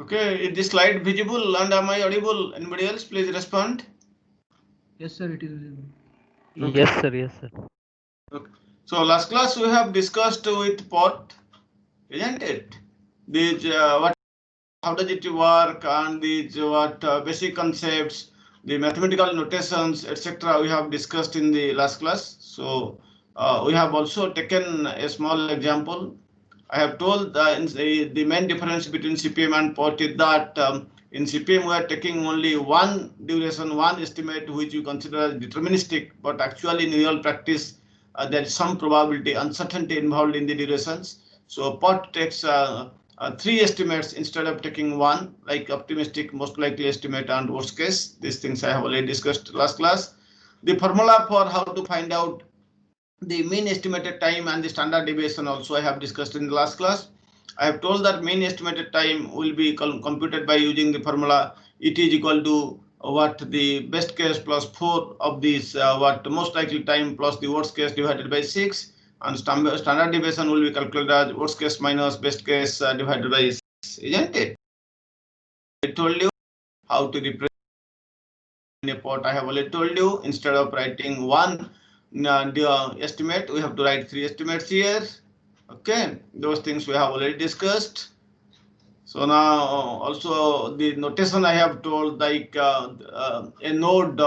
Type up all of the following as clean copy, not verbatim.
Okay, is this slide visible and am I audible? Anybody else, please respond. Yes, sir, it is visible. Okay. Yes, sir. Yes, sir. Okay. So last class we have discussed with POT, isn't it? These how does it work, and these basic concepts, the mathematical notations, etc. We have discussed in the last class. So we have also taken a small example. I have told the main difference between CPM and POT is that in CPM we are taking only one duration, one estimate which you consider as deterministic, but actually in real practice there is some probability, uncertainty involved in the durations. So POT takes three estimates instead of taking one, like optimistic, most likely estimate, and worst case. These things I have already discussed last class. The formula for how to find out the mean estimated time and the standard deviation also I have discussed in the last class. I have told that mean estimated time will be computed by using the formula. It is equal to what the best case plus 4 of these what most likely time plus the worst case divided by 6, and standard deviation will be calculated as worst case minus best case divided by 6, isn't it? I told you how to represent a POT. I have already told you, instead of writing one estimate, we have to write three estimates here. Okay, those things we have already discussed. So now also the notation I have told, like a node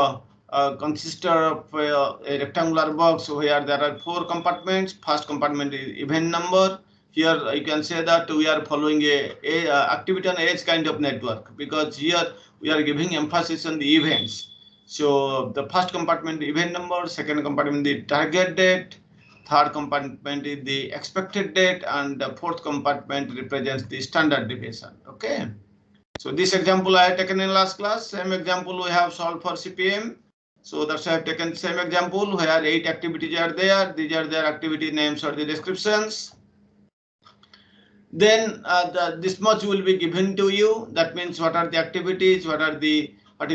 consists of a rectangular box where there are 4 compartments. First compartment is event number. Here you can say that we are following a activity on edge kind of network, because here we are giving emphasis on the events. So the first compartment event number, second compartment the target date, third compartment is the expected date, and the fourth compartment represents the standard deviation. Okay. So this example I have taken in last class. Same example we have solved for CPM. So that's why I have taken same example where 8 activities are there. These are their activity names or the descriptions. Then this much will be given to you. That means what are the activities, what is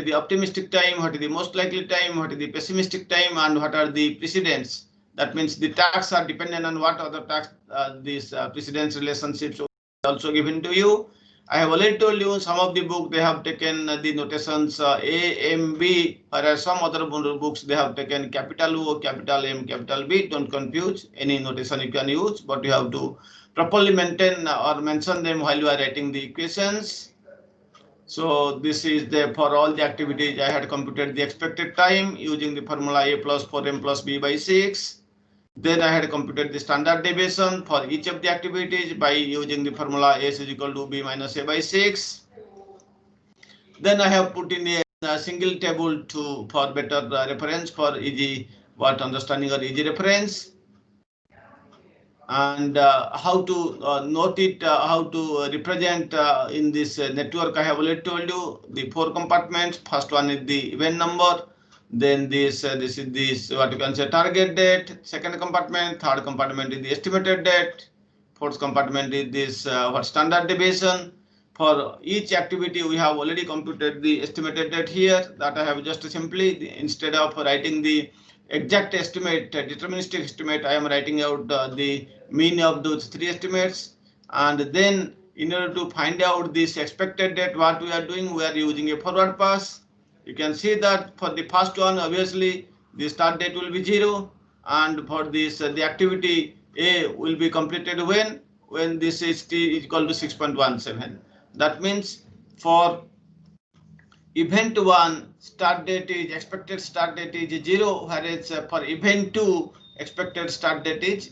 the optimistic time, what is the most likely time, what is the pessimistic time, and what are the precedents. That means the tasks are dependent on what other tasks these precedence relationships also given to you. I have already told you some of the book they have taken the notations A, M, B, whereas some other books they have taken capital O, capital M, capital B. Don't confuse, any notation you can use, but you have to properly maintain or mention them while you are writing the equations. So this is for all the activities I had computed the expected time using the formula A plus 4M plus B by 6. Then I had computed the standard deviation for each of the activities by using the formula S is equal to B minus A by 6. Then I have put in a single table for better reference, for easy understanding or easy reference. And how to note it, how to represent in this network. I have already told you the 4 compartments. First one is the event number, then this is what you can say target date. Second compartment, third compartment is the estimated date, fourth compartment is this what standard deviation. For each activity we have already computed the estimated date here. That I have just simply, instead of writing the exact estimate, deterministic estimate, I am writing out the mean of those 3 estimates. And then in order to find out this expected date, what we are doing, we are using a forward pass. You can see that for the first one, obviously the start date will be 0, and for this the activity A will be completed when this is t is equal to 6.17. That means for event 1 start date is expected start date is 0, whereas for event 2 expected start date is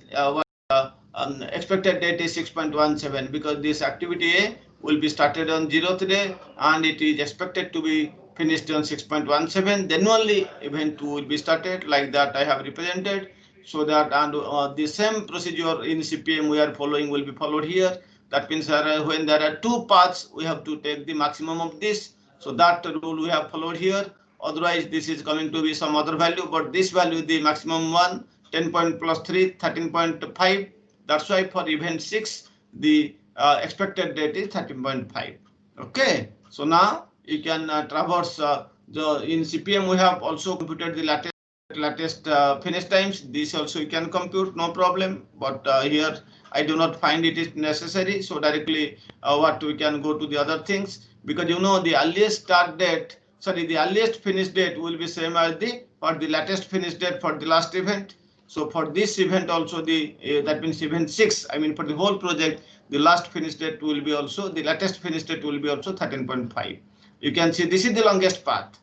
expected date is 6.17, because this activity A will be started on 0th day and it is expected to be finished on 6.17, then only event 2 will be started. Like that I have represented, so that and the same procedure in CPM we are following will be followed here. That means when there are 2 paths, we have to take the maximum of this. So that rule we have followed here. Otherwise, this is coming to be some other value, but this value, the maximum one, 10 point plus 3, 13.5. That's why for event 6, the expected date is 13.5. Okay, so now you can traverse in CPM. We have also computed the latest finish times. This also you can compute, no problem. But here I do not find it is necessary. So directly what we can go to the other things, because you know the earliest start date, sorry, the earliest finish date will be same as the latest finish date for the last event. So for this event also that means event 6, I mean for the whole project, the last finish date will be also, the latest finish date will be also 13.5. You can see this is the longest path.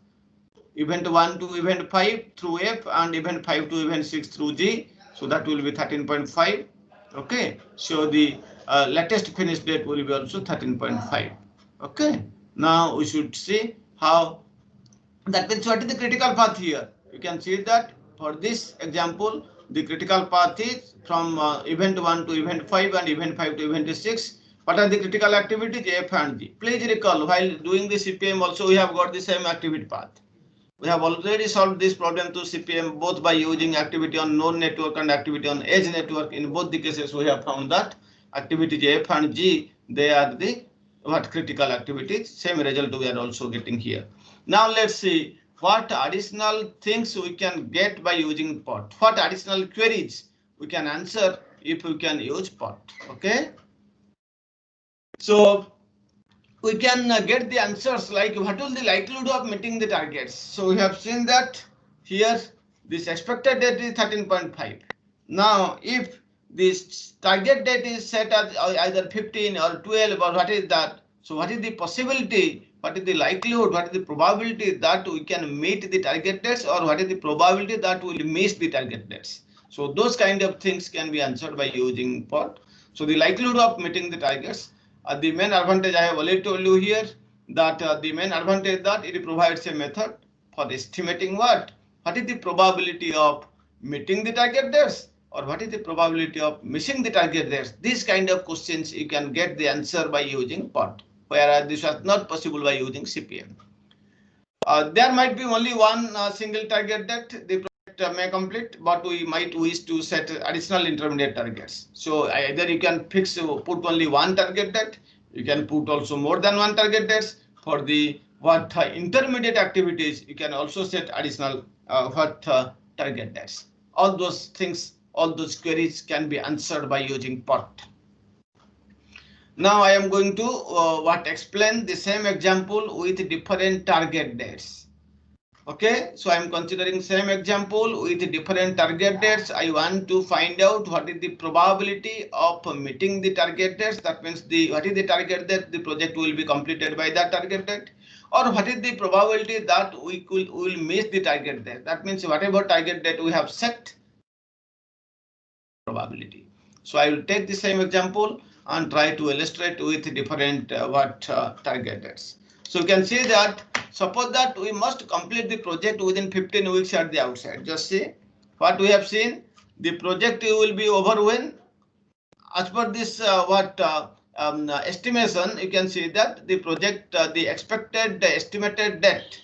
Event 1 to event 5 through F and event 5 to event 6 through G. So that will be 13.5. Okay. So the latest finish date will be also 13.5. Okay. Now we should see how that means what is the critical path here. You can see that for this example, the critical path is from event 1 to event 5 and event 5 to event 6. What are the critical activities? F and G. Please recall, while doing the CPM also we have got the same activity path. We have already solved this problem to CPM both by using activity on node network and activity on edge network. In both the cases, we have found that activity F and G, they are the critical activities. Same result we are also getting here. Now let's see what additional things we can get by using POT. What additional queries we can answer if we can use POT. Okay. So we can get the answers like what will the likelihood of meeting the targets. So we have seen that here this expected date is 13.5. Now if this target date is set as either 15 or 12 or what is that, so what is the possibility, what is the likelihood, what is the probability that we can meet the target dates, or what is the probability that we will miss the target dates. So those kind of things can be answered by using POT. So the likelihood of meeting the targets. The main advantage I have already told you here, that the main advantage that it provides a method for estimating what is the probability of meeting the target dates, or what is the probability of missing the target dates. These kind of questions you can get the answer by using POT, whereas this was not possible by using CPM. There might be only one single target date the project may complete, but we might wish to set additional intermediate targets. So either you can put only one target date, you can put also more than one target dates. For the intermediate activities, you can also set additional target dates. All those things, all those queries can be answered by using POT. Now I am going to explain the same example with different target dates. Okay, so I am considering same example with different target dates. I want to find out what is the probability of meeting the target dates. That means what is the target date the project will be completed by that target date, or what is the probability that we will miss the target date. That means whatever target date we have set, probability. So I will take the same example and try to illustrate with different target dates. So you can see that suppose that we must complete the project within 15 weeks at the outside. Just see what we have seen. The project will be over when, as per this estimation, you can see that the project, the expected estimated date,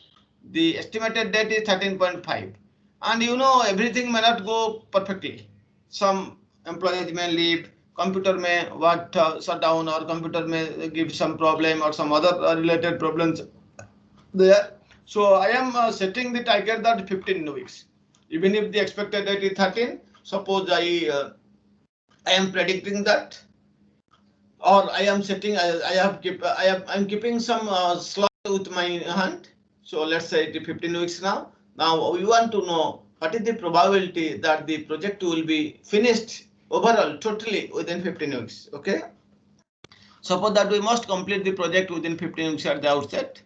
the estimated date is 13.5, and you know everything may not go perfectly. Some employees may leave, computer may shut down, or computer may give some problem or some other related problems there. So I am setting the target that 15 weeks. Even if the expected date is 13, suppose I am predicting that, or I am setting, I'm keeping some slot with my hand. So let's say it is 15 weeks now. Now we want to know what is the probability that the project will be finished overall totally within 15 weeks. Okay. Suppose that we must complete the project within 15 weeks at the outset.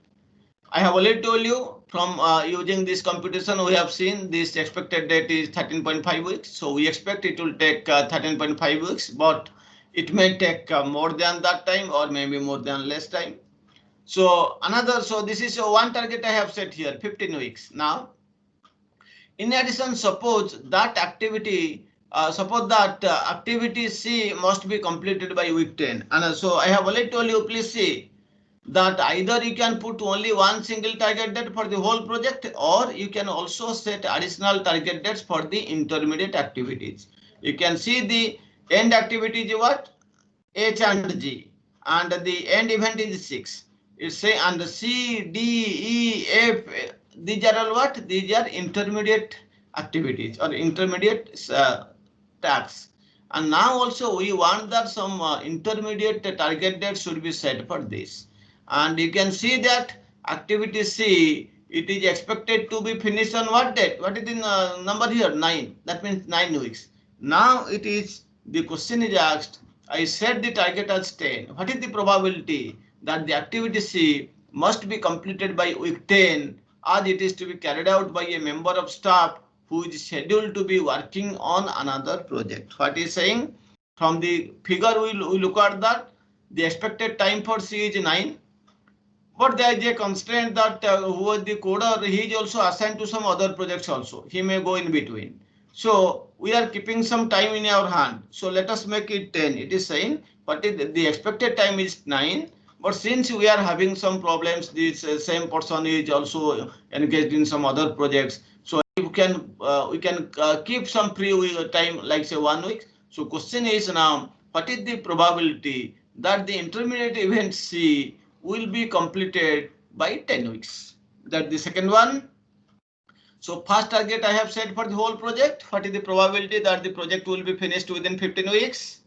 I have already told you from using this computation, we have seen this expected date is 13.5 weeks. So we expect it will take 13.5 weeks, but it may take more than that time or maybe more than less time. So this is one target I have set here, 15 weeks. Now, in addition, suppose that activity C must be completed by week 10. And so I have already told you, please see that either you can put only one single target date for the whole project, or you can also set additional target dates for the intermediate activities. You can see the end activity is what? H and G, and the end event is 6. It say, and the C, D, E, F, these are all what? These are intermediate activities or intermediate tasks. And now also we want that some intermediate target date should be set for this. And you can see that activity C, it is expected to be finished on what date? What is the number here? 9. That means 9 weeks. Now it is, the question is asked, I set the target as 10. What is the probability that the activity C must be completed by week 10, as it is to be carried out by a member of staff who is scheduled to be working on another project? What is saying? From the figure we look at that the expected time for C is 9. But there is a constraint that who was the coder, he is also assigned to some other projects also. He may go in between. So we are keeping some time in our hand. So let us make it 10. It is saying, but the expected time is 9. But since we are having some problems, this same person is also engaged in some other projects. So we can keep some free time, like say 1 week. So question is now, what is the probability that the intermediate event C will be completed by 10 weeks? That's the second one. So first target I have set for the whole project. What is the probability that the project will be finished within 15 weeks?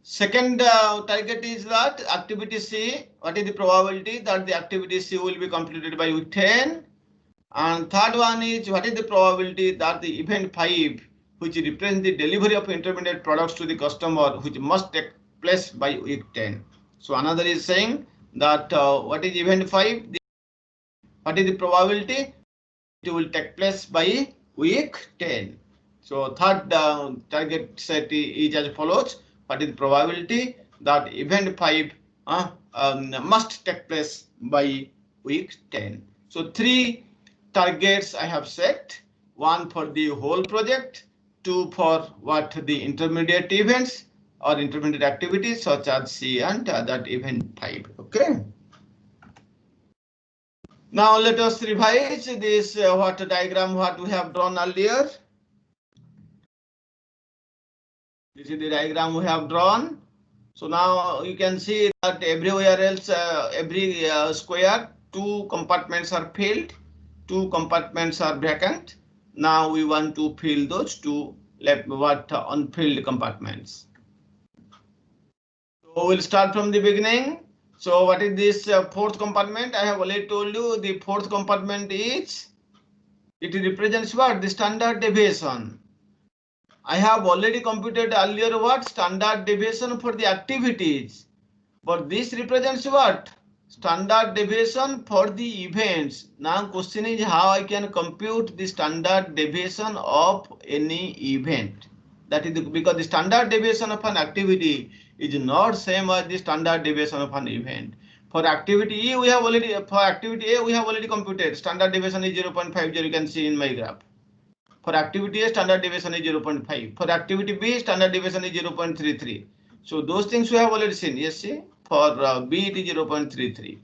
Second target is that activity C. What is the probability that the activity C will be completed by week 10? And third one is, what is the probability that the event 5, which represents the delivery of intermediate products to the customer, which must take place by week 10? So another is saying that what is event 5? What is the probability it will take place by week 10? So third target set is as follows. What is the probability that event 5 must take place by week 10? So 3 targets I have set. 1 for the whole project, 2 for what the intermediate events or intermediate activities such as C, and that event 5. Okay. Now let us revise this what diagram what we have drawn earlier. This is the diagram we have drawn. So now you can see that everywhere else, every square, 2 compartments are filled, 2 compartments are vacant. Now we want to fill those 2 left unfilled compartments. So we'll start from the beginning. So what is this fourth compartment? I have already told you the fourth compartment is, it represents what? The standard deviation. I have already computed earlier what? Standard deviation for the activities. But this represents what? Standard deviation for the events. Now question is how I can compute the standard deviation of any event. That is because the standard deviation of an activity is not same as the standard deviation of an event. For activity E, we have already computed. Standard deviation is 0.50. You can see in my graph. For activity A, standard deviation is 0.5. For activity B, standard deviation is 0.33. So those things we have already seen. Yes, see, for B it is 0.33.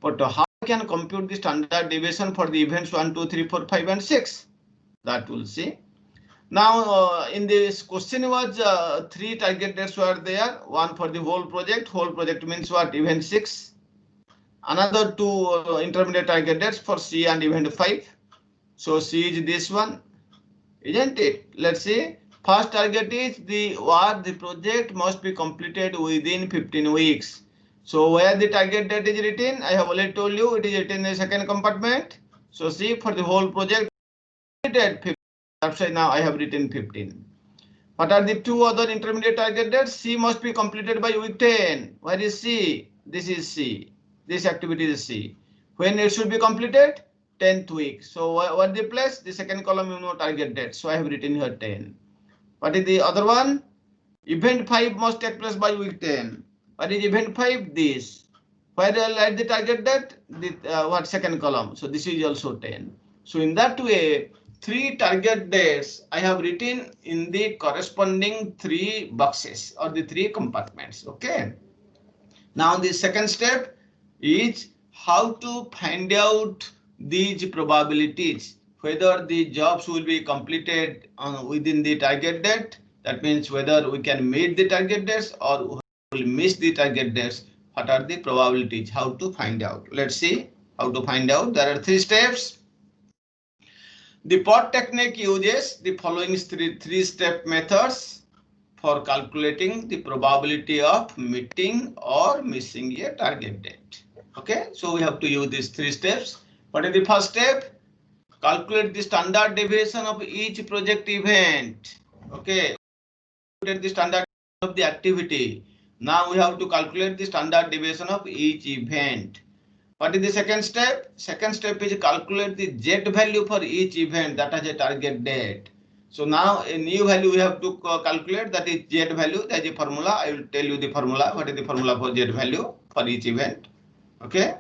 But how I can compute the standard deviation for the events 1, 2, 3, 4, 5, and 6? That we'll see. Now in this question was 3 target dates were there. 1 for the whole project. Whole project means what? Event 6. Another 2 intermediate target dates for C and event 5. So C is this one, isn't it? Let's see. First target is the project must be completed within 15 weeks. So where the target date is written, I have already told you it is written in the second compartment. So see, for the whole project, that's why now I have written 15. What are the 2 other intermediate target dates? C must be completed by week 10. Where is C? This is C. This activity is C. When it should be completed? 10th week. So what the place? The second column, you know, target date. So I have written here 10. What is the other one? Event 5 must take place by week 10. What is event 5? This. Where I write the target date, what second column. So this is also 10. So in that way, 3 target dates I have written in the corresponding 3 boxes or the 3 compartments. Okay. Now the second step is how to find out these probabilities, whether the jobs will be completed within the target date. That means whether we can meet the target dates or will miss the target dates. What are the probabilities? How to find out? Let's see how to find out. There are 3 steps. The POT technique uses the following three-step methods for calculating the probability of meeting or missing a target date. Okay, so we have to use these 3 steps. What is the first step? Calculate the standard deviation of each project event. Okay, calculate the standard of the activity. Now we have to calculate the standard deviation of each event. What is the second step? Second step is calculate the Z value for each event that has a target date. So now a new value we have to calculate, that is Z value. That is a formula. I will tell you the formula. What is the formula for Z value for each event? Okay.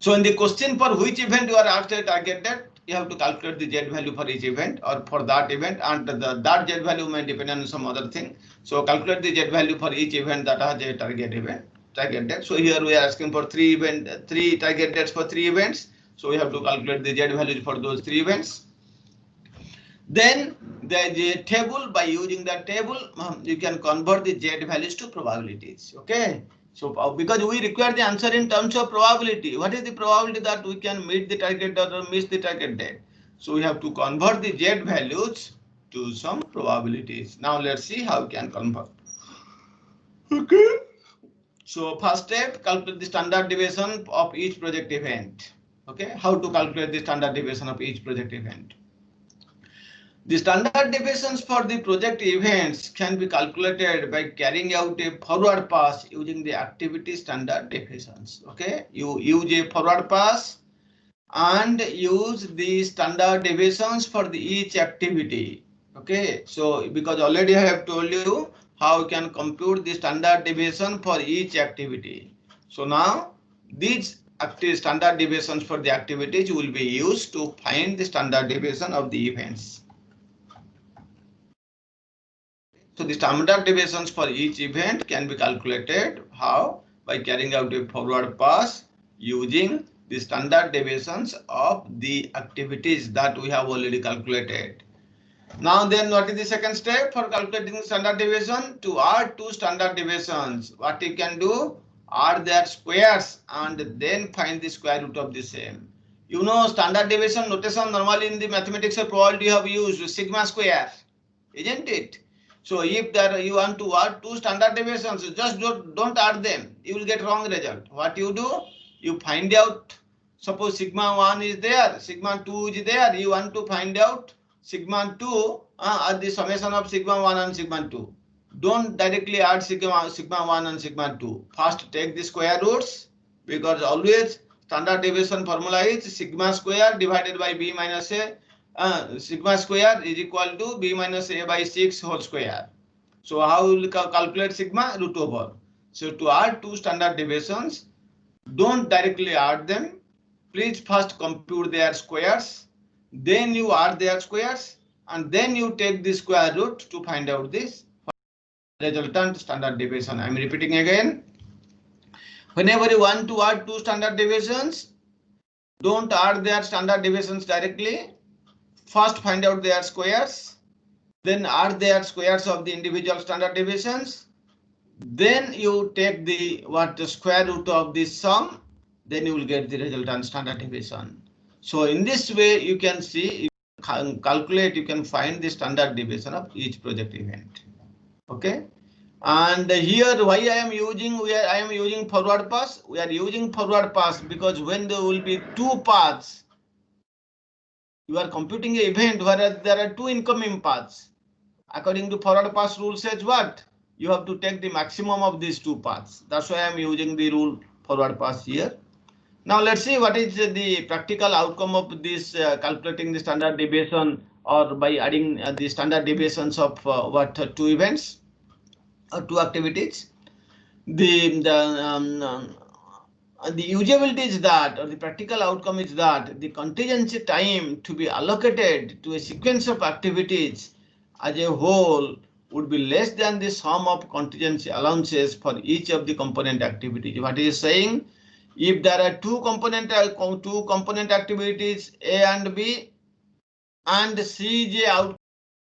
So in the question for which event you are asked a target date, you have to calculate the Z value for each event or for that event, and that Z value may depend on some other thing. So calculate the Z value for each event that has a target event. Target date. So here we are asking for 3 target dates for 3 events. So we have to calculate the Z value for those 3 events. Then there is a table. By using that table, you can convert the Z values to probabilities. Okay. So because we require the answer in terms of probability, what is the probability that we can meet the target date or miss the target date? So we have to convert the Z values to some probabilities. Now let's see how we can convert. Okay. So first step, calculate the standard deviation of each project event. Okay, how to calculate the standard deviation of each project event? The standard deviations for the project events can be calculated by carrying out a forward pass using the activity standard deviations. Okay, you use a forward pass and use the standard deviations for the each activity. Okay, so because already I have told you how you can compute the standard deviation for each activity. So now these standard deviations for the activities will be used to find the standard deviation of the events. So the standard deviations for each event can be calculated. How? By carrying out a forward pass using the standard deviations of the activities that we have already calculated. Now then, what is the second step for calculating standard deviation? To add 2 standard deviations, what you can do? Add their squares and then find the square root of the same. You know, standard deviation notation normally in the mathematics of probability you have used sigma square, isn't it? So if there you want to add 2 standard deviations, just don't add them. You will get wrong result. What you do? You find out. Suppose sigma 1 is there, sigma 2 is there. You want to find out sigma 2 at the summation of sigma 1 and sigma 2. Don't directly add sigma 1 and sigma 2. First take the square roots, because always standard deviation formula is sigma square divided by b minus a. Sigma square is equal to b minus a by 6 whole square. So how will you calculate sigma? Root over. So to add 2 standard deviations, don't directly add them. Please first compute their squares, then you add their squares, and then you take the square root to find out this resultant standard deviation. I am repeating again. Whenever you want to add 2 standard deviations, don't add their standard deviations directly. First find out their squares, then add their squares of the individual standard deviations. Then you take the square root of this sum, then you will get the resultant standard deviation. So in this way you can see, you can calculate, you can find the standard deviation of each project event. Okay, and here why I am using forward pass. We are using forward pass because when there will be 2 paths, you are computing an event where there are 2 incoming paths. According to forward pass rule says what? You have to take the maximum of these 2 paths. That's why I am using the rule forward pass here. Now let's see what is the practical outcome of this calculating the standard deviation, or by adding the standard deviations of 2 events or 2 activities. the usability is that, or the practical outcome is that the contingency time to be allocated to a sequence of activities as a whole would be less than the sum of contingency allowances for each of the component activities. What is saying? If there are two component activities A and B, and C is a outcome,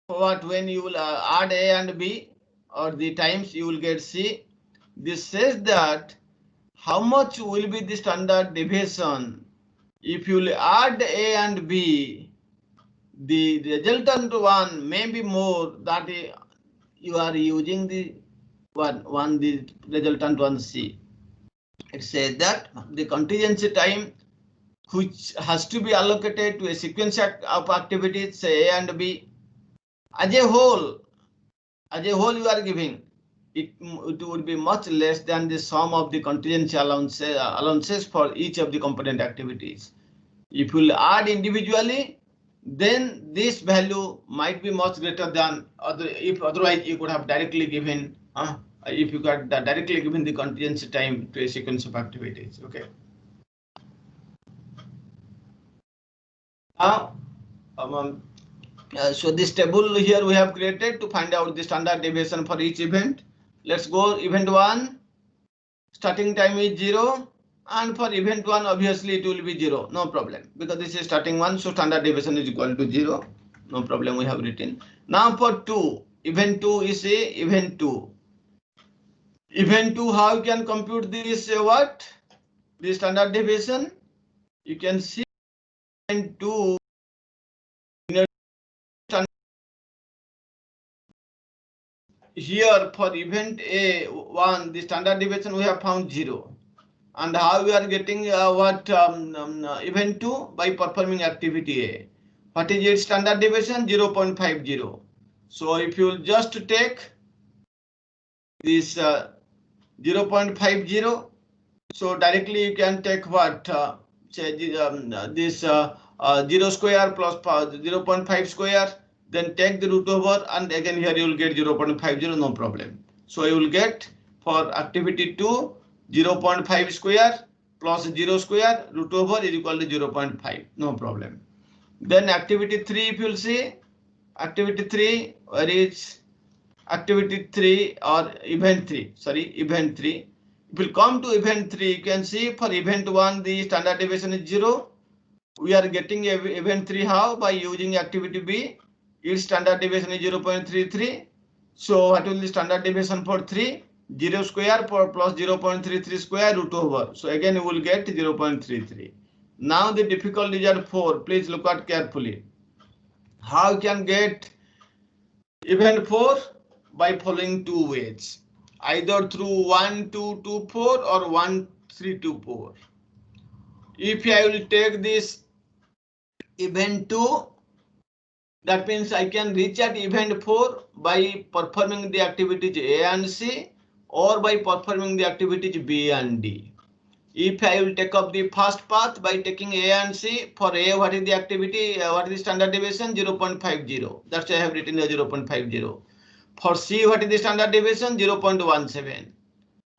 what when you will add A and B, or the times you will get C. This says that how much will be the standard deviation if you will add A and B, the resultant one may be more that you are using the the resultant one C. It says that the contingency time which has to be allocated to a sequence of activities, say A and B, as a whole you are giving, it would be much less than the sum of the contingency allowances for each of the component activities. If you add individually, then this value might be much greater than if otherwise you could have directly given if you got directly given the contingency time to a sequence of activities. Okay. Now, so this table here we have created to find out the standard deviation for each event. Let's go event 1. Starting time is 0. And for event 1, obviously it will be 0. No problem. Because this is starting 1. So standard deviation is equal to 0. No problem, we have written. Now for 2. Event 2 is a event 2. Event 2, how you can compute this what? The standard deviation. You can see event 2. Here for event A1, the standard deviation we have found 0. And how we are getting event 2? By performing activity A. What is its standard deviation? 0.50. So if you just take this 0.50, so directly you can take what? Say this 0 square plus 0.5 square. Then take the root over, and again here you will get 0.50, no problem. So you will get for activity 2, 0.5 square plus 0 square root over is equal to 0.5, no problem. Then activity 3, if you will see, activity 3, where is activity 3 or event 3, sorry, event 3. If we come to event 3, you can see for event 1, the standard deviation is 0. We are getting event 3 how? By using activity B. Its standard deviation is 0.33. So what will be the standard deviation for 3? 0 square plus 0.33 square root over. So again you will get 0.33. Now the difficulties are 4. Please look at carefully. How you can get event 4? By following two ways. Either through 1, 2, 2, 4 or 1, 3, 2, 4. If I will take this event 2, that means I can reach at event 4 by performing the activities A and C, or by performing the activities B and D. If I will take up the first path by taking A and C, for A, what is the activity, what is the standard deviation? 0.50. That's why I have written the 0.50. For C, what is the standard deviation? 0.17.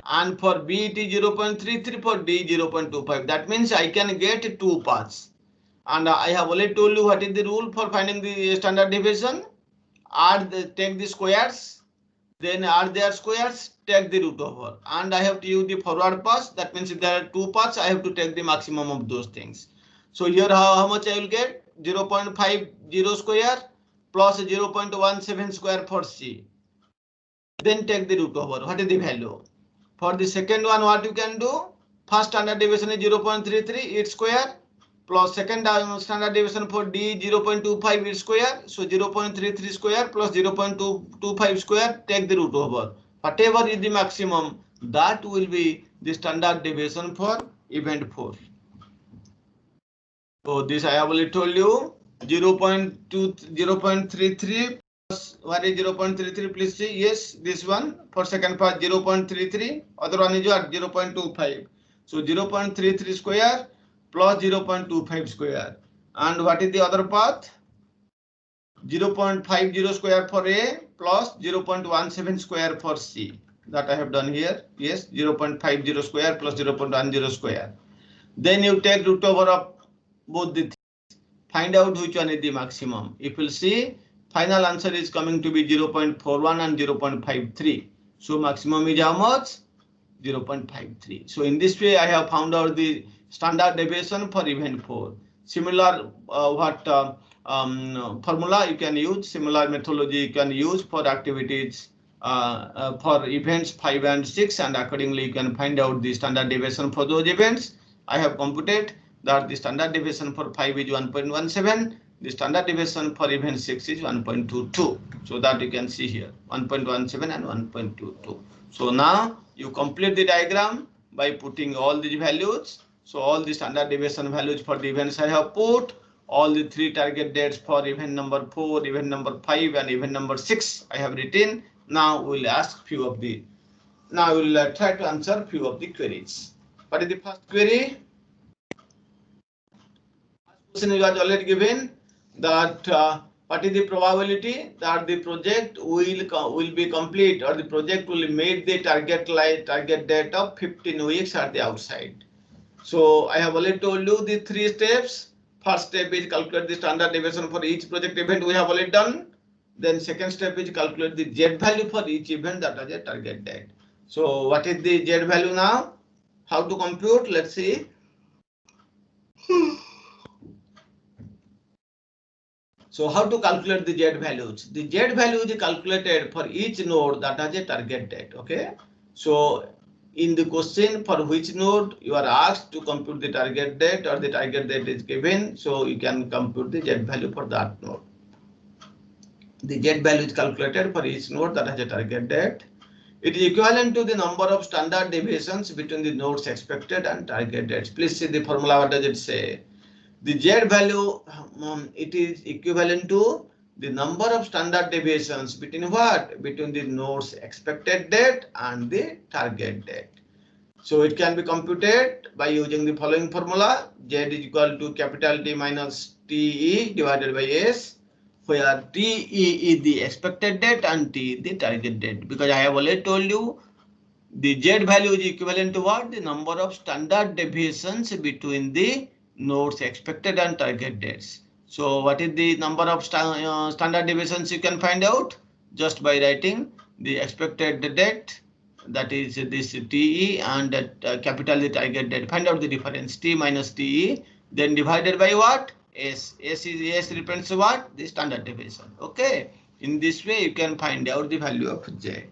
And for B, it is 0.33, for D, 0.25. That means I can get two paths. And I have already told you what is the rule for finding the standard deviation. Take the squares, then add their squares, take the root over. And I have to use the forward pass. That means if there are two paths, I have to take the maximum of those things. So here how much I will get? 0.50 square plus 0.17 square for C. Then take the root over. What is the value? For the second one, what you can do? First standard deviation is 0.33, its square, plus second standard deviation for D 0.25 its square. So 0.33 square plus 0.25 square, take the root over. Whatever is the maximum, that will be the standard deviation for event 4. So this I have already told you, 0.33 plus what is 0.33, please see. Yes, this one for second part 0.33, other one is what? 0.25. So 0.33 square plus 0.25 square. And what is the other path? 0.50 square for A plus 0.17 square for C. that I have done here. Yes, 0.50 square plus 0.10 square. Then you take root over of both the things. Find out which one is the maximum. If you see, final answer is coming to be 0.41 and 0.53. So maximum is how much? 0.53. So in this way, I have found out the standard deviation for event 4. Similar formula you can use, similar methodology you can use for activities for events 5 and 6, and accordingly you can find out the standard deviation for those events. I have computed that the standard deviation for 5 is 1.17, the standard deviation for event 6 is 1.22. So that you can see here 1.17 and 1.22. So now you complete the diagram by putting all these values. So all the standard deviation values for the events I have put, all the 3 target dates for event number 4, event number 5 and event number 6 I have written. Now we'll ask few of the, now we'll try to answer few of the queries. What is the first query? First question was already given, that what is the probability that the project will be complete, or the project will meet the target date of 15 weeks at the outside. So I have already told you the 3 steps. First step is calculate the standard deviation for each project event, we have already done. Then second step is calculate the Z value for each event that has a target date. So what is the Z value now? How to compute? Let's see. So how to calculate the Z values? The Z value is calculated for each node that has a target date. Okay. So in the question, for which node you are asked to compute the target date, or the target date is given, so you can compute the Z value for that node. The Z value is calculated for each node that has a target date. It is equivalent to the number of standard deviations between the nodes expected and target dates. Please see the formula. What does it say? The Z value, it is equivalent to the number of standard deviations between what? Between the node's expected date and the target date. So it can be computed by using the following formula. Z is equal to capital T minus TE divided by S, where TE is the expected date and T is the target date. Because I have already told you, the Z value is equivalent to what? The number of standard deviations between the nodes expected and target dates. So what is the number of standard deviations you can find out? Just by writing the expected date, that is this TE, and capital the target date. Find out the difference, T minus TE, then divided by what? S. S represents what? The standard deviation. Okay. In this way you can find out the value of Z.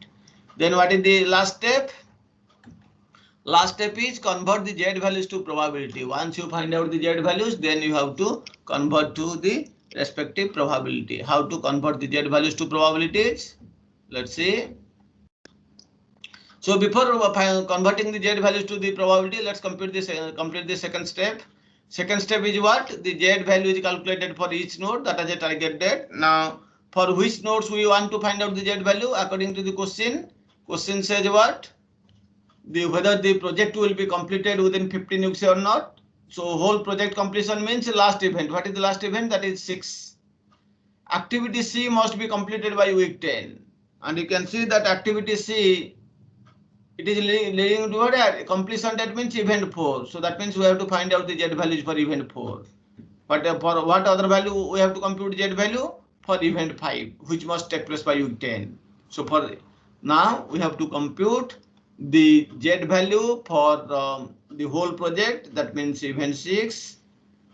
Then what is the last step? Last step is convert the Z values to probability. Once you find out the Z values, then you have to convert to the respective probability. How to convert the Z values to probabilities? Let's see. So before converting the Z values to the probability, let's complete the second step. Second step is what? The Z value is calculated for each node that has a target date. Now, for which nodes we want to find out the Z value according to the question? Question says what? Whether the project will be completed within 15 weeks or not. So whole project completion means last event. What is the last event? That is 6. Activity C must be completed by week 10. And you can see that activity C, it is leading toward a completion, that means event 4. So that means we have to find out the Z values for event 4. But for what other value we have to compute Z value? For event 5, which must take place by week 10. So for now we have to compute the Z value for the whole project, that means event 6,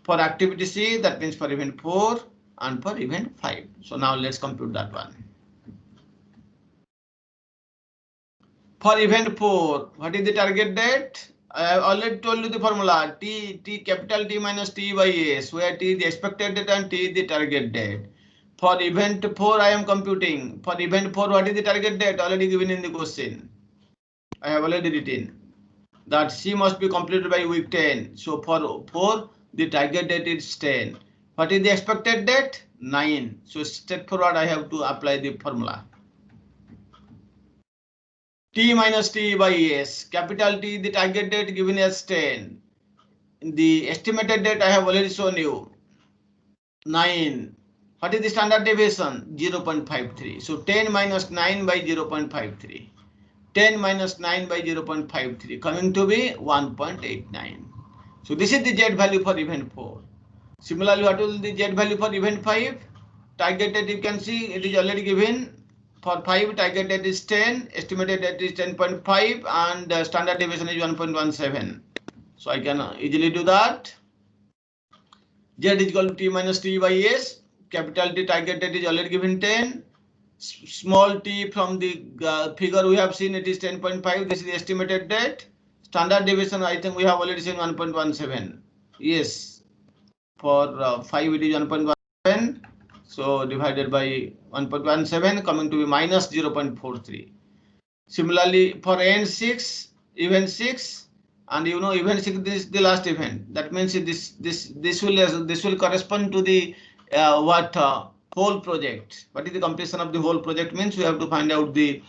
for activity C, that means for event 4, and for event 5. So now let's compute that one. For event 4, what is the target date? I have already told you the formula, capital T minus T by S, where T is the expected date and T is the target date. For event 4, I am computing. For event 4, what is the target date? Already given in the question. I have already written that C must be completed by week 10. So for 4, the target date is 10. What is the expected date? 9. So straightforward, I have to apply the formula. T minus T by S. Capital T, the target date given as 10. The estimated date I have already shown you. 9. What is the standard deviation? 0.53. So 10 minus 9 by 0.53. 10 minus 9 by 0.53 coming to be 1.89. So this is the Z value for event 4. Similarly, what will the Z value for event 5? Target date you can see it is already given. For 5, target date is 10, estimated date is 10.5, and standard deviation is 1.17. So I can easily do that. Z is equal to T minus T by S. Capital T target date is already given 10. Small t from the figure we have seen it is 10.5. This is the estimated date. Standard deviation I think we have already seen 1.17. Yes, for 5 it is 1.17. So divided by 1.17 coming to be minus 0.43. Similarly for N6, event 6, and you know event 6 this is the last event. That means this will correspond to the whole project. What is the completion of the whole project means we have to find out the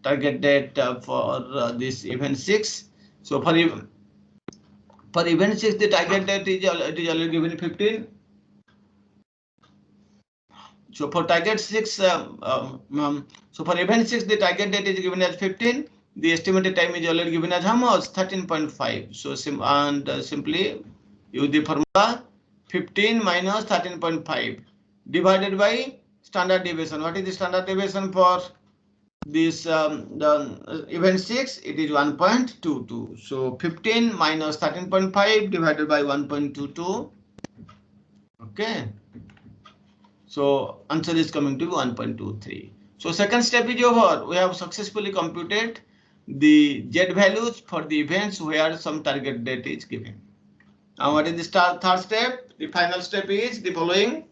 target date for this event 6. So for event 6 the target date is already given 15. So for target 6, so for event 6 the target date is given as 15. The estimated time is already given as how much? 13.5. So simply use the formula 15 minus 13.5 divided by standard deviation. What is the standard deviation for this the event 6? It is 1.22. So 15 minus 13.5 divided by 1.22. Okay. So answer is coming to 1.23. So second step is over. We have successfully computed the Z values for the events where some target date is given. Now what is the third step? The final step is the following.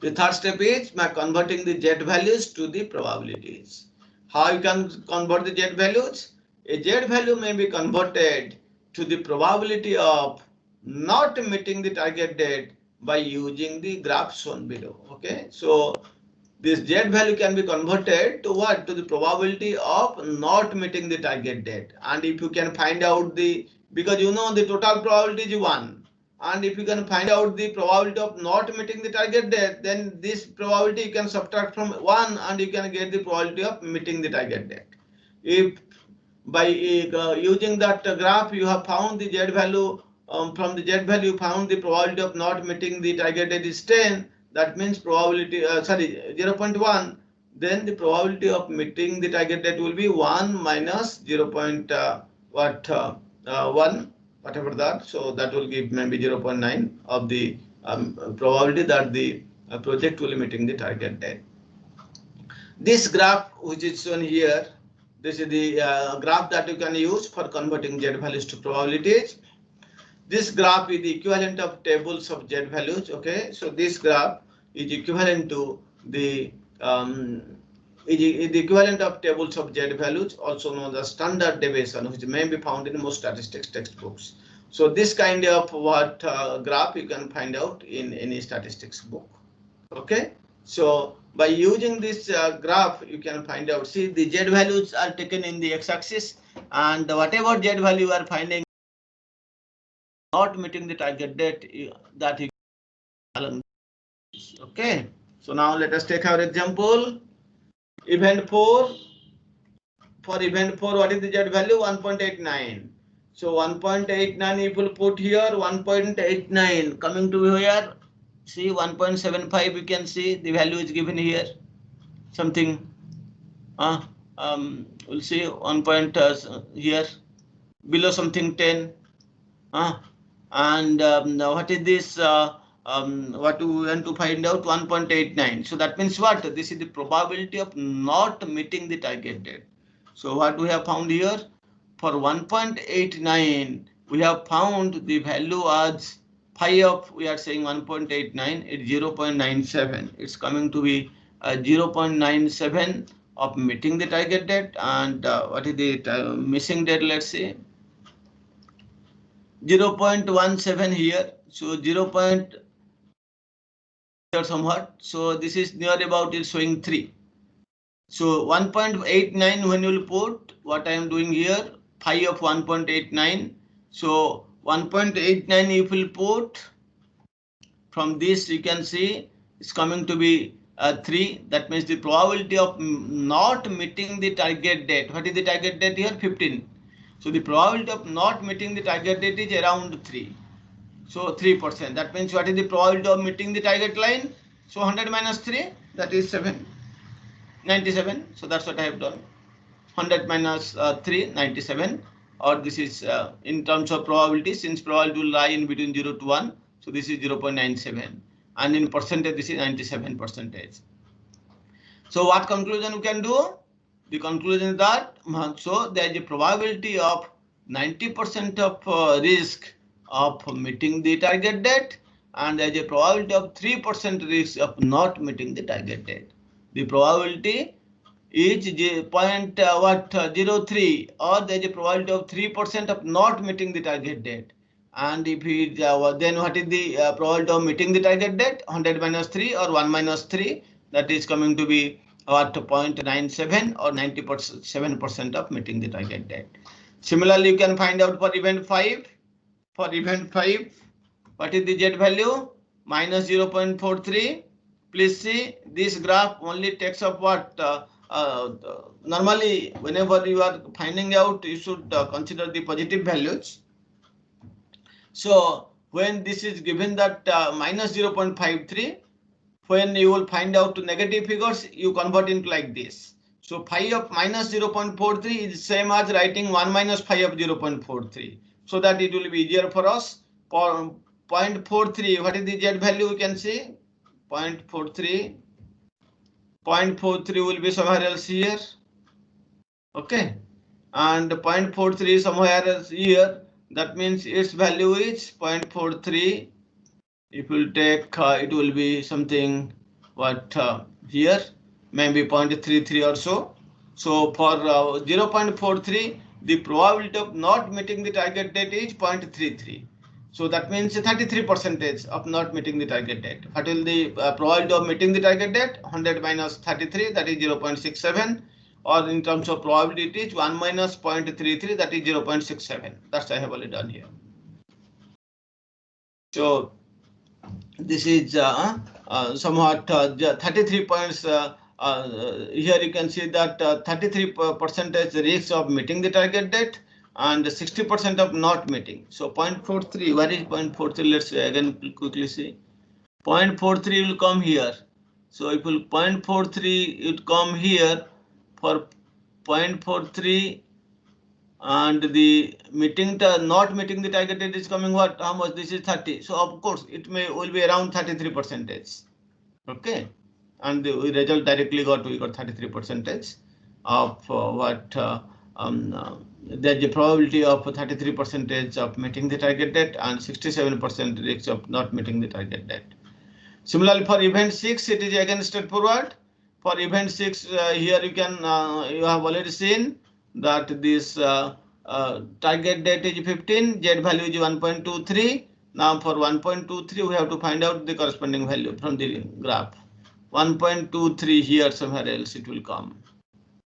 The third step is by converting the Z values to the probabilities. How you can convert the Z values? A Z value may be converted to the probability of not meeting the target date by using the graph shown below. Okay, so this Z value can be converted to what? To the probability of not meeting the target date. And if you can find out because you know the total probability is 1. And if you can find out the probability of not meeting the target date, then this probability you can subtract from 1 and you can get the probability of meeting the target date. If by using that graph you have found the Z value, from the Z value you found the probability of not meeting the target date is 10. That means probability 0.1. Then the probability of meeting the target date will be 1 minus 0.1, whatever that. So that will give maybe 0.9 of the probability that the project will be meeting the target date. This graph which is shown here, this is the graph that you can use for converting Z values to probabilities. This graph is the equivalent of tables of Z values. Okay, so this graph is equivalent to the equivalent of tables of Z values, also known as standard deviation, which may be found in most statistics textbooks. So this kind of graph you can find out in any statistics book. Okay, so by using this graph you can find out. See, the Z values are taken in the x-axis, and whatever Z value you are finding not meeting the target date, that you along. Okay, so now let us take our example. Event 4. For event 4, what is the Z value? 1.89. So 1.89 if you put here 1.89 coming to here. See 1.75 you can see the value is given here. Something we'll see 1 here below something 10. And what is this? What we want to find out? 1.89. So that means what? This is the probability of not meeting the target date. So what we have found here? For 1.89, we have found the value as phi of, we are saying 1.89, it's 0.97. It's coming to be 0.97 of meeting the target date. And what is the missing date? Let's see. 0.17 here. So 0. Somewhat. So this is near about is showing 3. So 1.89 when you will put what I am doing here, phi of 1.89. So 1.89 if you will put from this, you can see it's coming to be 3. That means the probability of not meeting the target date. What is the target date here? 15. So the probability of not meeting the target date is around 3. So 3%. That means what is the probability of meeting the target line? So 100 minus 3, that is 97. So that's what I have done. 100 minus 3, 97. Or this is in terms of probability, since probability will lie in between 0 to 1. So this is 0.97. And in percentage, this is 97%. So what conclusion we can do? The conclusion is that so there is a probability of 90% of risk of meeting the target date, and there is a probability of 3% risk of not meeting the target date. The probability is 0.03, or there is a probability of 3% of not meeting the target date. And if it then what is the probability of meeting the target date? 100 minus 3 or 1 minus 3, that is coming to be what 0.97 or 97% of meeting the target date. Similarly, you can find out for event 5. For event 5, what is the Z value? Minus 0.43. Please see, this graph only takes up what? Normally, whenever you are finding out, you should consider the positive values. So when this is given that minus 0.53, when you will find out negative figures, you convert into like this. So phi of minus 0.43 is same as writing 1 minus phi of 0.43. So that it will be easier for us. For 0.43, what is the Z value? We can see 0.43. 0.43 will be somewhere else here. Okay. And 0.43 somewhere else here. That means its value is 0.43. If you take, it will be something what here, maybe 0.33 or so. So for 0.43, the probability of not meeting the target date is 0.33. So that means 33% of not meeting the target date. What will the probability of meeting the target date? 100 minus 33, that is 0.67. Or in terms of probability, it is 1 minus 0.33, that is 0.67. That's I have already done here. So this is somewhat 33 points. Here you can see that 33% risk of meeting the target date and 60% of not meeting. So 0.43, where is 0.43? Let's again quickly see. 0.43 will come here. So if will 0.43, it come here for 0.43. And the not meeting the target date is coming what? How much? This is 30. So of course it will be around 33%. Okay, and the result directly we got 33% of there's a probability of 33% of meeting the target date and 67% risk of not meeting the target date. Similarly, for event 6, it is again straightforward. For event 6, here you can you have already seen that this target date is 15, Z value is 1.23. Now for 1.23, we have to find out the corresponding value from the graph. 1.23 here somewhere else it will come.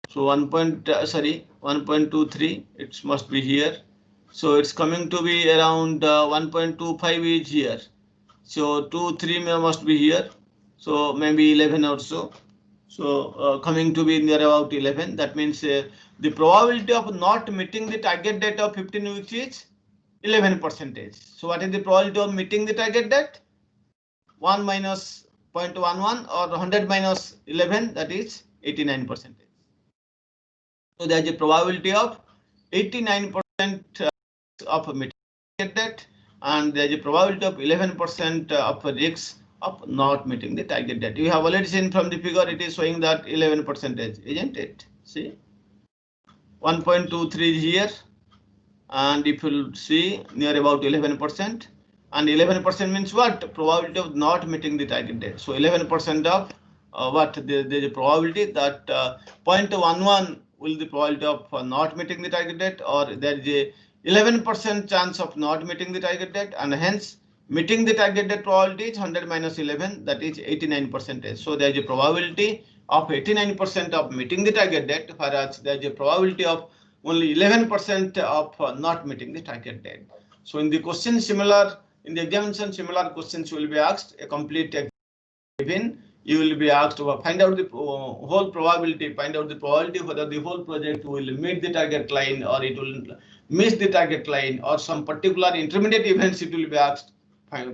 So 1.23, it must be here. So it's coming to be around 1.25 is here. So 2, 3 must be here. So maybe 11 or so. So coming to be near about 11, that means the probability of not meeting the target date of 15 weeks is 11%. So what is the probability of meeting the target date? 1 minus 0.11 or 100 minus 11, that is 89%. So there is a probability of 89% of meeting the target date, and there is a probability of 11% of risk of not meeting the target date. You have already seen from the figure, it is showing that 11%, isn't it? See, 1.23 here, and if you see near about 11%, and 11% means what? Probability of not meeting the target date. So 11% of what? There is a probability that 0.11 will the probability of not meeting the target date, or there is a 11% chance of not meeting the target date, and hence meeting the target date probability is 100 minus 11, that is 89%. So there is a probability of 89% of meeting the target date, whereas there is a probability of only 11% of not meeting the target date. So in the question similar, in the examination similar questions will be asked, a complete given you will be asked to find out the whole probability, find out the probability whether the whole project will meet the target line or it will miss the target line, or some particular intermediate events it will be asked.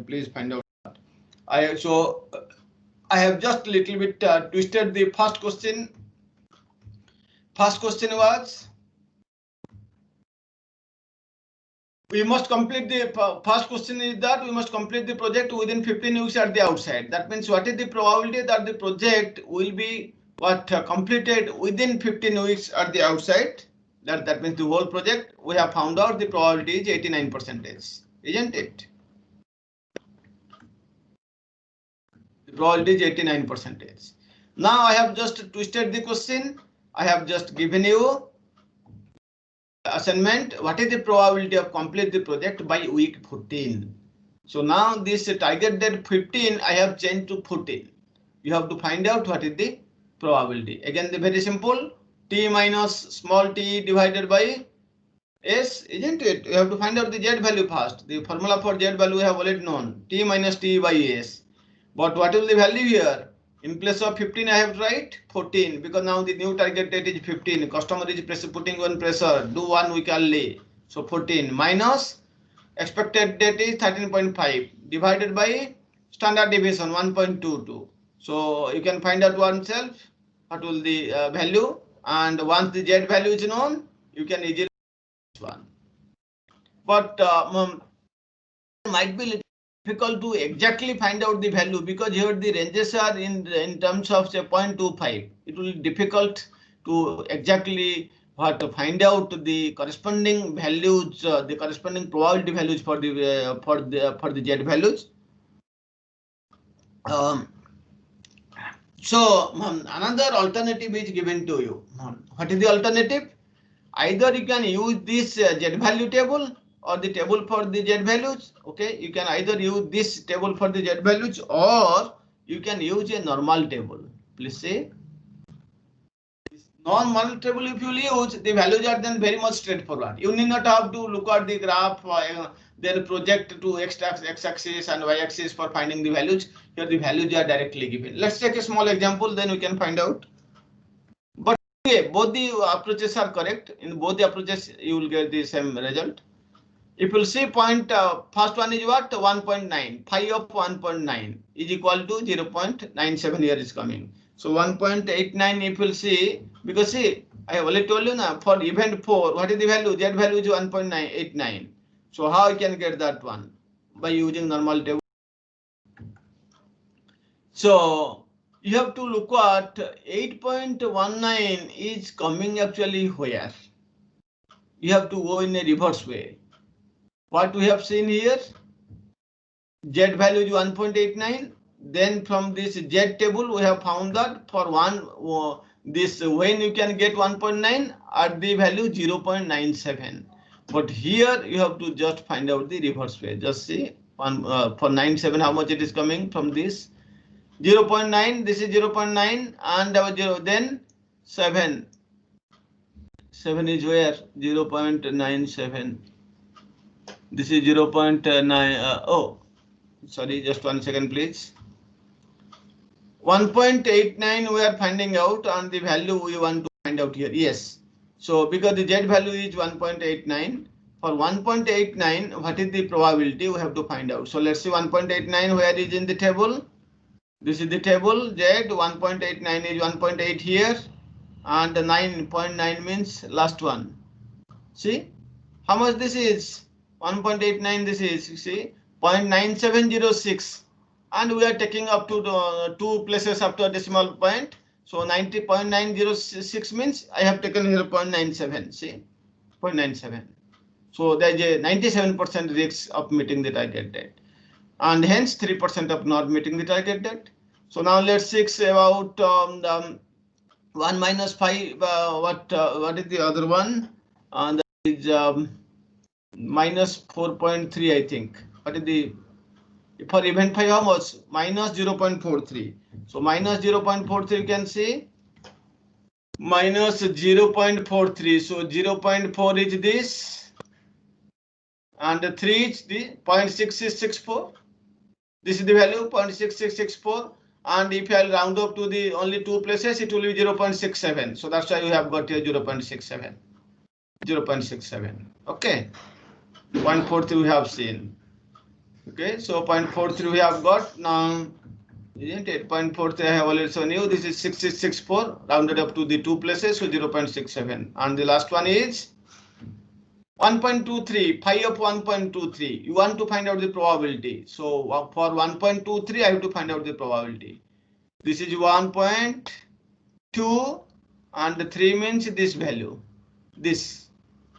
Please find out that. I have just a little bit twisted the first question. First question was, we must complete the first question is that we must complete the project within 15 weeks at the outside. That means what is the probability that the project will be completed within 15 weeks at the outside? That means the whole project. We have found out the probability is 89%, isn't it? The probability is 89%. Now I have just twisted the question. I have just given you assignment. What is the probability of complete the project by week 14? So now this target date 15 I have changed to 14. You have to find out what is the probability. Again, the very simple, t minus small t divided by s, isn't it? You have to find out the z value first. The formula for z value we have already known, t minus t by s. But what is the value here? In place of 15, I have to write 14 because now the new target date is 15. Customer is putting on pressure, do 1 week early. So 14 minus expected date is 13.5 divided by standard deviation 1.22. So you can find out oneself what will the value, and once the z value is known, you can easily one. But might be difficult to exactly find out the value because here the ranges are in terms of say 0.25. It will be difficult to exactly to find out the corresponding values, the corresponding probability values for the z values. So another alternative is given to you. What is the alternative? Either you can use this z value table or the table for the z values. Okay, you can either use this table for the z values or you can use a normal table. Please say normal table. If you use, the values are then very much straightforward. You need not have to look at the graph, then project to x-axis and y-axis for finding the values. Here the values are directly given. Let's take a small example, then we can find out. But okay, both the approaches are correct. In both the approaches, you will get the same result. If you see point, first one is what? 1.9. Phi of 1.9 is equal to 0.97 here is coming. So 1.89 if you see, because see, I have already told you now, for event 4, what is the value? Z value is 1.989. So how I can get that one? By using normal table. So you have to look at 8.19 is coming actually where? You have to go in a reverse way. What we have seen here, z value is 1.89. Then from this z table, we have found that for this when you can get 1.9 at the value 0.97. But here you have to just find out the reverse way. Just see for 97 how much it is coming from this 0.9. This is 0.9 and our 0. Then 7. 7 is where 0.97. This is 0.9. Oh, sorry, just 1 second, please. 1.89 we are finding out, and the value we want to find out here. Yes. So because the z value is 1.89, for 1.89, what is the probability we have to find out? So let's see 1.89 where is in the table. This is the table. Z 1.89 is 1.8 here, and 9.9 means last one. See how much this is? 1.89 this is, see, 0.9706, and we are taking up to the 2 places after decimal point. So 90.906 means I have taken here 0.97, see, 0.97. So there is a 97% risk of meeting the target date, and hence 3% of not meeting the target date. So now let's see about 1 minus 5. What is the other one? That is minus 4.3, I think. What is the for event 5 how much? Minus 0.43. So minus 0.43 you can see. Minus 0.43. So 0.4 is this, and 3 is the 0.6664. This is the value 0.6664, and if I'll round up to the only two places, it will be 0.67. So that's why we have got here 0.67. 0.67. Okay. 0.43 we have seen. Okay, so 0.43 we have got now, isn't it? 0.43 I have already shown you. This is 664 rounded up to the two places, so 0.67. And the last one is 1.23, pi of 1.23. You want to find out the probability. So for 1.23, I have to find out the probability. This is 1.2 and the 3 means this value. This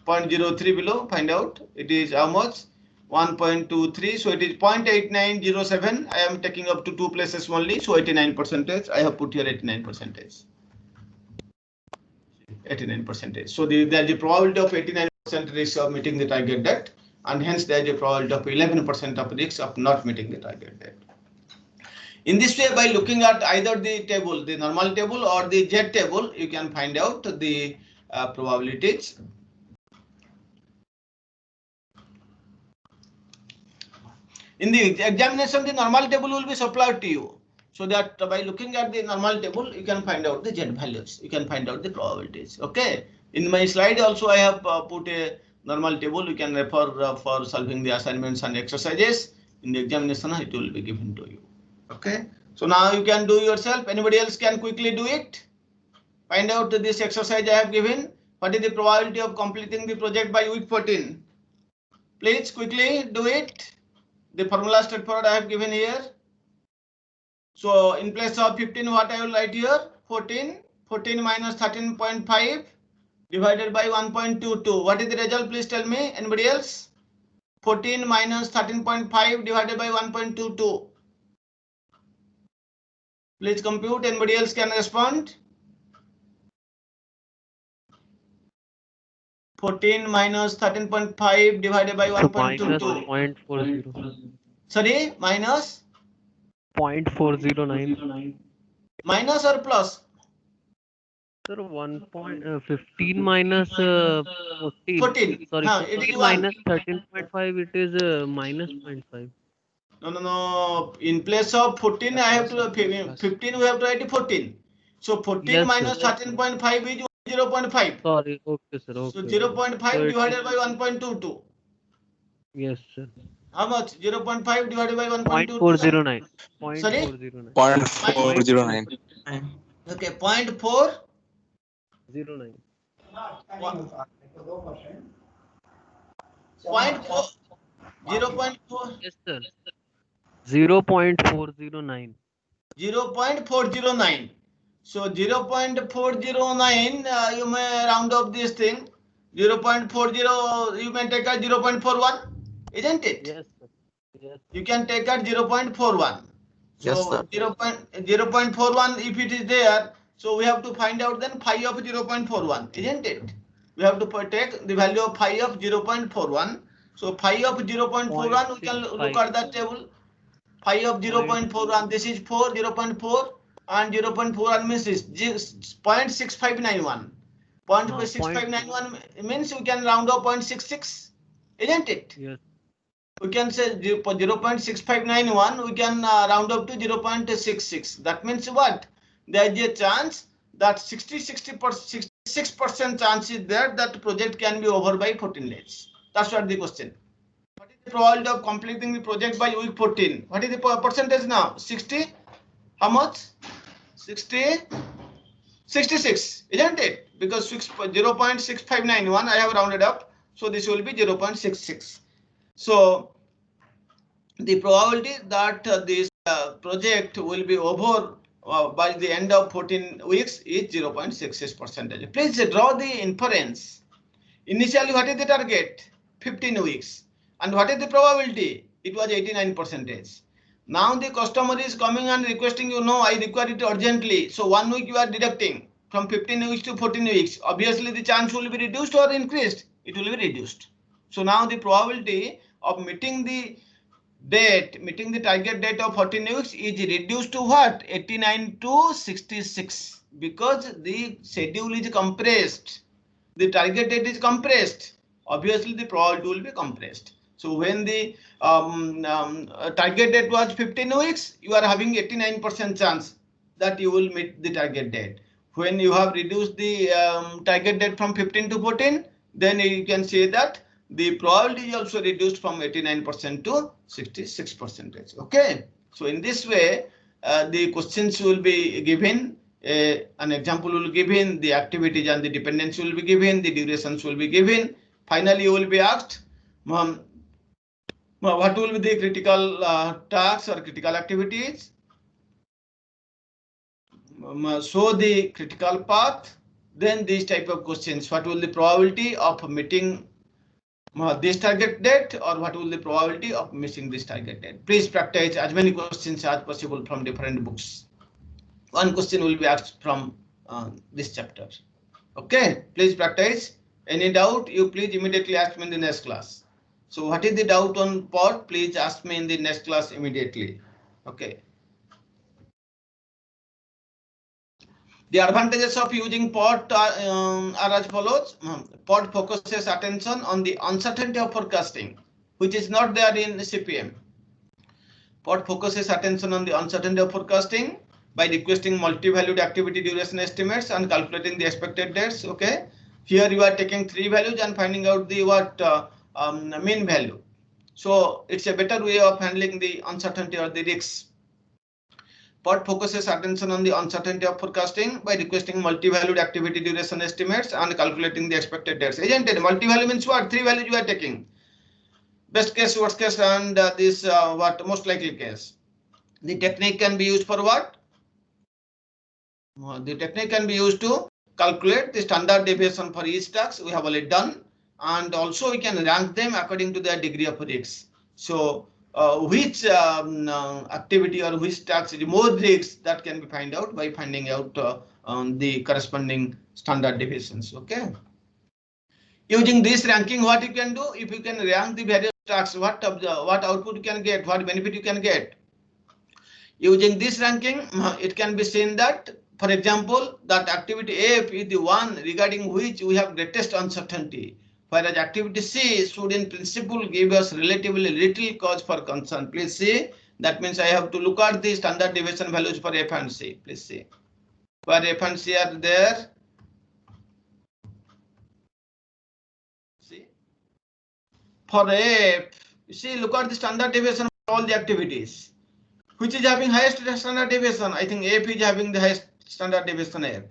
0.03 below, find out it is how much? 1.23, so it is 0.8907. I am taking up to two places only, so 89%. I have put here 89%. 89%. So there is a probability of 89% risk of meeting the target date, and hence there is a probability of 11% of risk of not meeting the target date. In this way, by looking at either the table, the normal table or the Z table, you can find out the probabilities. In the examination, the normal table will be supplied to you. So that by looking at the normal table, you can find out the Z values. You can find out the probabilities. Okay. In my slide also, I have put a normal table. You can refer for solving the assignments and exercises. In the examination, it will be given to you. Okay. So now you can do yourself. Anybody else can quickly do it. Find out this exercise I have given. What is the probability of completing the project by week 14? Please quickly do it. The formula straightforward I have given here. So in place of 15, what I will write here? 14. 14 minus 13.5 divided by 1.22. What is the result? Please tell me. Anybody else? 14 minus 13.5 divided by 1.22. Please compute. Anybody else can respond? 14 minus 13.5 divided by 1.22. Minus 0.40. Sorry, minus 0.409. minus or plus? Sir, 15 minus 14. 14. Sorry, Huh, it 14 is minus 1. 13.5. It is minus 0.5. No. In place of 14, I have to 15. We have to write 14. So 14 Yes, minus sir. 13.5 is 0.5. Sorry. Okay, sir. Okay. So 0.5 So divided by 1.22. Yes, sir. How much? 0.5 divided by 1.22. 0.409. Sorry? 0.409. 0.409. Okay, 0.4. 09. 0.4. 0.4. Yes, sir. 0.409. 0.409. So 0.409, you may round up this thing. 0.40, you may take as 0.41, isn't it? Yes, sir. Yes. You can take at 0.41. Yes, So sir. 0.41, if it is there, so we have to find out then phi of 0.41, isn't it? We have to take the value of phi of 0.41. So phi of 0.41, we can look at that table. Phi of 0.41, this is 4, 0.4, and 0.41 means this 0.6591. 0.6591 means we can round up 0.66, isn't it? Yes. We can say 0.6591, we can round up to 0.66. That means what? There is a chance that 66% chance is there that project can be over by 14 days. That's what the question. What is the probability of completing the project by week 14? What is the percentage now? 60? How much? 60? 66, isn't it? Because 0.6591 I have rounded up, so this will be 0.66. So the probability that this project will be over by the end of 14 weeks is 0.66%. Please draw the inference. Initially, what is the target? 15 weeks. And what is the probability? It was 89%. Now the customer is coming and requesting, I require it urgently. So 1 week you are deducting from 15 weeks to 14 weeks. Obviously, the chance will be reduced or increased. It will be reduced. So now the probability of meeting the target date of 14 weeks is reduced to what? 89 to 66, because the schedule is compressed. The target date is compressed. Obviously, the probability will be compressed. So when the target date was 15 weeks, you are having 89% chance that you will meet the target date. When you have reduced the target date from 15 to 14, then you can say that the probability is also reduced from 89% to 66%. Okay. So in this way, the questions will be given, an example will be given, the activities and the dependency will be given, the durations will be given. Finally, you will be asked, what will be the critical tasks or critical activities? Show the critical path. Then these type of questions, what will the probability of meeting this target date, or what will the probability of missing this target date? Please practice as many questions as possible from different books. One question will be asked from this chapter. Okay, please practice. Any doubt, you please immediately ask me in the next class. So what is the doubt on POT? Please ask me in the next class immediately. Okay. The advantages of using POT are as follows. POT focuses attention on the uncertainty of forecasting, which is not there in CPM. POT focuses attention on the uncertainty of forecasting by requesting multi-valued activity duration estimates and calculating the expected dates. Okay, here you are taking 3 values and finding out the mean value. So it's a better way of handling the uncertainty or the risks. POT focuses attention on the uncertainty of forecasting by requesting multi-valued activity duration estimates and calculating the expected dates. Isn't it? Multi-value means what? 3 values you are taking. Best case, worst case, and this most likely case. The technique can be used for what? The technique can be used to calculate the standard deviation for each task. We have already done, and also we can rank them according to their degree of risk. So which activity or which task is more risk, that can be find out by finding out the corresponding standard deviations. Okay. Using this ranking, what you can do, if you can rank the various tasks, what output you can get, what benefit you can get. Using this ranking, it can be seen that, for example, that activity F is the one regarding which we have greatest uncertainty, whereas activity C should in principle give us relatively little cause for concern. Please see, that means I have to look at the standard deviation values for F and C. Please see where F and C are there. See, for F, you see, look at the standard deviation for all the activities. Which is having highest standard deviation? I think F is having the highest standard deviation, F.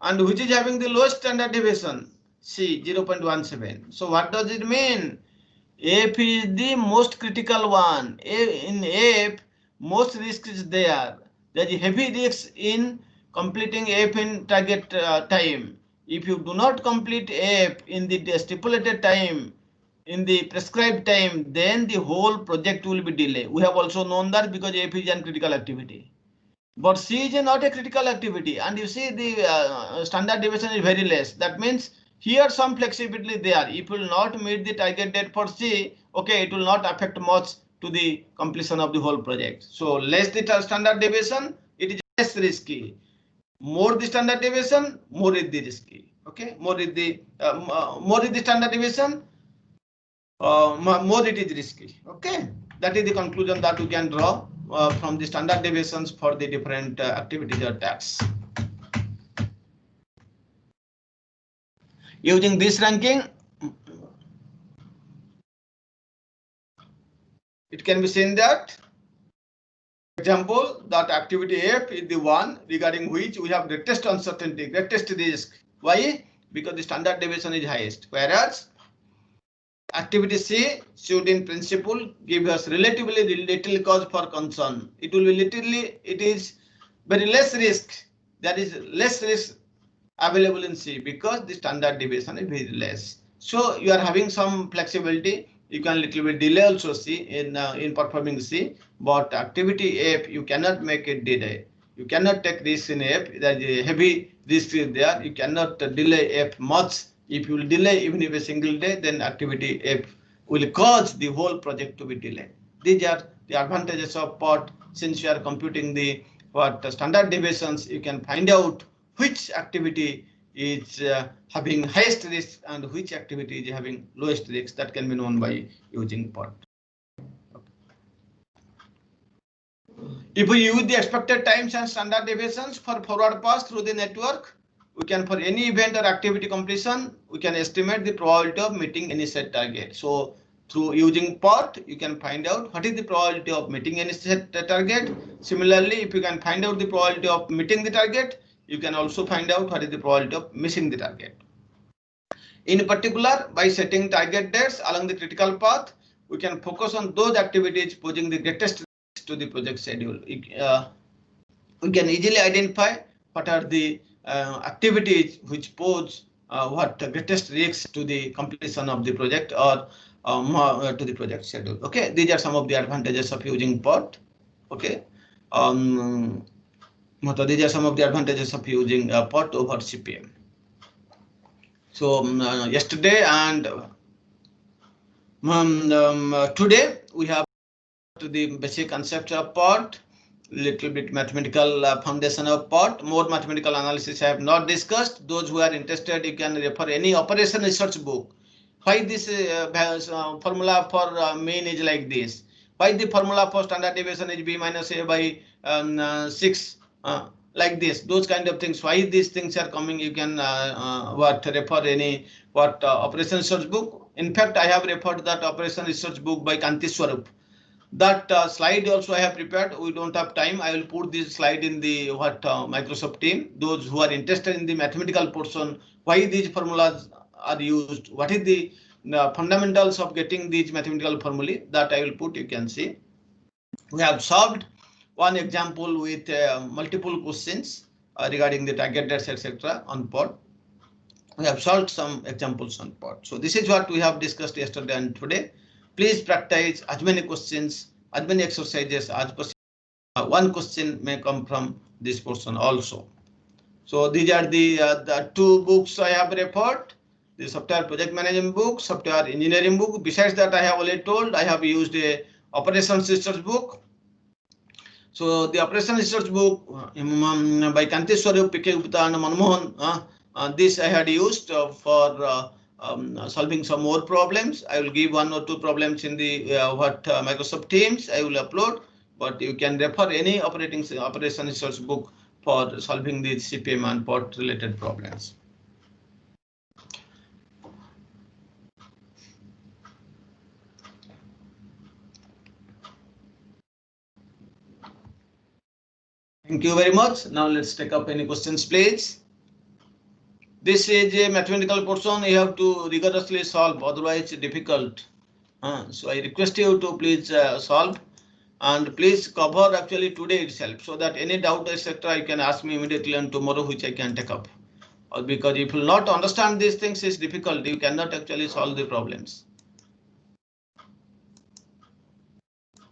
And which is having the lowest standard deviation? C, 0.17. So what does it mean? F is the most critical one. In F, most risk is there. There is heavy risk in completing F in target time. If you do not complete F in the stipulated time, in the prescribed time, then the whole project will be delayed. We have also known that because F is a critical activity. But C is not a critical activity, and you see the standard deviation is very less. That means here some flexibility there. If you will not meet the target date for C, okay, it will not affect much to the completion of the whole project. So less the standard deviation, it is less risky. More the standard deviation, more is the risky. Okay, more is the standard deviation, more it is risky. Okay, that is the conclusion that we can draw from the standard deviations for the different activities or tasks. Using this ranking, it can be seen that, for example, that activity F is the one regarding which we have greatest uncertainty, greatest risk. Why? Because the standard deviation is highest, whereas activity C should in principle give us relatively little cause for concern. It will be it is very less risk. There is less risk available in C because the standard deviation is very less. So you are having some flexibility. You can little bit delay also C in performing C, but activity F you cannot make it delay. You cannot take risk in F. There is a heavy risk there. You cannot delay F much. If you will delay even if a single day, then activity F will cause the whole project to be delayed. These are the advantages of POT. Since you are computing the standard deviations, you can find out which activity is having highest risk and which activity is having lowest risk. That can be known by using POT. If we use the expected times and standard deviations for forward pass through the network, we can, for any event or activity completion, we can estimate the probability of meeting any set target. So through using POT, you can find out what is the probability of meeting any set target. Similarly, if you can find out the probability of meeting the target, you can also find out what is the probability of missing the target. In particular, by setting target dates along the critical path, we can focus on those activities posing the greatest risk to the project schedule. We can easily identify what are the activities which pose what the greatest risks to the completion of the project or to the project schedule. Okay, these are some of the advantages of using POT. Okay, these are some of the advantages of using POT over CPM. So yesterday and today we have to the basic concept of POT, little bit mathematical foundation of POT. More mathematical analysis I have not discussed. Those who are interested, you can refer any operation research book. Why this formula for mean is like this? Why the formula for standard deviation is b minus a by 6? Like this, those kind of things. Why these things are coming? You can refer any operation research book. In fact, I have referred that operation research book by Kanti Swarup. That slide also I have prepared. We don't have time. I will put this slide in the Microsoft team. Those who are interested in the mathematical portion, why these formulas are used, what is the fundamentals of getting these mathematical formulae, that I will put. You can see we have solved one example with multiple questions regarding the target dates, etc. on POT. We have solved some examples on POT. So this is what we have discussed yesterday and today. Please practice as many questions, as many exercises as possible. One question may come from this portion also. So these are the two books I have referred. The software project management book, software engineering book. Besides that, I have already told I have used a operations research book. So the operations research book by Kanti Swarup, P.K. Gupta and Manmohan, this I had used for solving some more problems. I will give one or two problems in the Microsoft Teams I will upload, but you can refer any operation research book for solving the CPM and POT related problems. Thank you very much. Now let's take up any questions, please. This is a mathematical portion. You have to rigorously solve, otherwise it's difficult. So I request you to please solve, and please cover actually today itself, so that any doubt, etc., you can ask me immediately and tomorrow, which I can take up. Because if you will not understand these things, it's difficult. You cannot actually solve the problems.